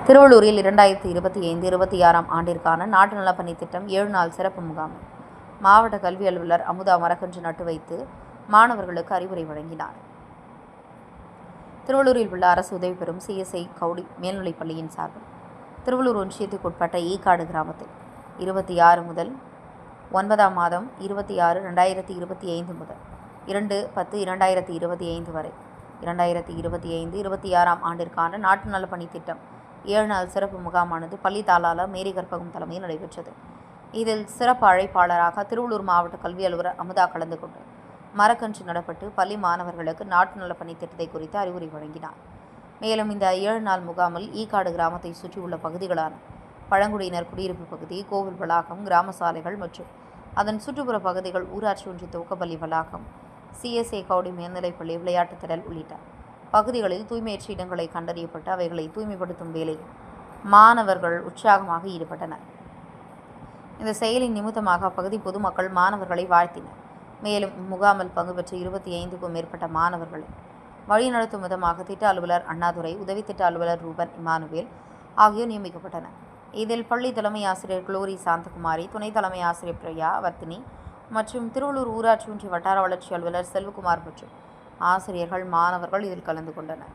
திருவள்ளூரில் 2025-26 ஆண்டிற்கான நாட்டு நலப்பணி திட்டம் 7 நாள் சிறப்பு முகாம். மாவட்ட கல்வி அலுவலர் அமுதா மரக்கன்று நட்டு வைத்து மாணவர்களுக்கு அறிவுரை வழங்கினார். திருவள்ளூரில் உள்ள அரசு உதவி பெறும் CSI கவுடி மேல்நிலைப்பள்ளியின் சார்பில் திருவள்ளூர் ஒன்றியத்துக்குட்பட்ட ஈக்காடு கிராமத்தில் 26 முதல் 9ஆம் மாதம் 26/2025 முதல் 2/10/2025 வரை 2025-26 ஆண்டிற்கான நாட்டு நலப்பணி திட்டம் 7 நாள் சிறப்பு முகாமானது பள்ளி தாளாளர் மேரி கற்பகம் தலைமையில் நடைபெற்றது. இதில் சிறப்பு அழைப்பாளராக திருவள்ளூர் மாவட்ட கல்வி அலுவலர் அமுதா கலந்து கொண்டு மரக்கன்று நடப்பட்டு பள்ளி மாணவர்களுக்கு நாட்டு நலப்பணி திட்டத்தை குறித்து அறிவுரை வழங்கினார். மேலும் இந்த 7 நாள் முகாமில் ஈக்காடு கிராமத்தை சுற்றியுள்ள பகுதிகளான பழங்குடியினர் குடியிருப்பு பகுதி, கோவில் வளாகம், கிராம சாலைகள் மற்றும் அதன் சுற்றுப்புற பகுதிகள், ஊராட்சி ஒன்றிய துவக்கப்பள்ளி வளாகம், CSI கவுடி மேல்நிலைப்பள்ளி, விளையாட்டுத் திடல் உள்ளிட்ட பகுதிகளில் தூய்மையற்ற இடங்களை கண்டறியப்பட்டு அவைகளை தூய்மைப்படுத்தும் வேலையில் மாணவர்கள் உற்சாகமாக ஈடுபட்டனர். இந்த செயலின் நிமித்தமாக அப்பகுதி பொதுமக்கள் மாணவர்களை வாழ்த்தினர். மேலும் இம்முகாமில் பங்கு பெற்ற 25க்கும் மேற்பட்ட மாணவர்களை வழிநடத்தும் விதமாக திட்ட அலுவலர் அண்ணாதுரை, உதவி திட்ட அலுவலர் ரூபன் இமானுவேல் ஆகியோர் நியமிக்கப்பட்டனர். இதில் பள்ளி தலைமை ஆசிரியர் குளோரி சாந்தகுமாரி, துணை தலைமை ஆசிரியர் பிரியா வர்த்தினி மற்றும் திருவள்ளூர் ஊராட்சி ஒன்றிய வட்டார வளர்ச்சி அலுவலர் செல்வகுமார் மற்றும் ஆசிரியர்கள், மாணவர்கள் இதில் கலந்து கொண்டனர்.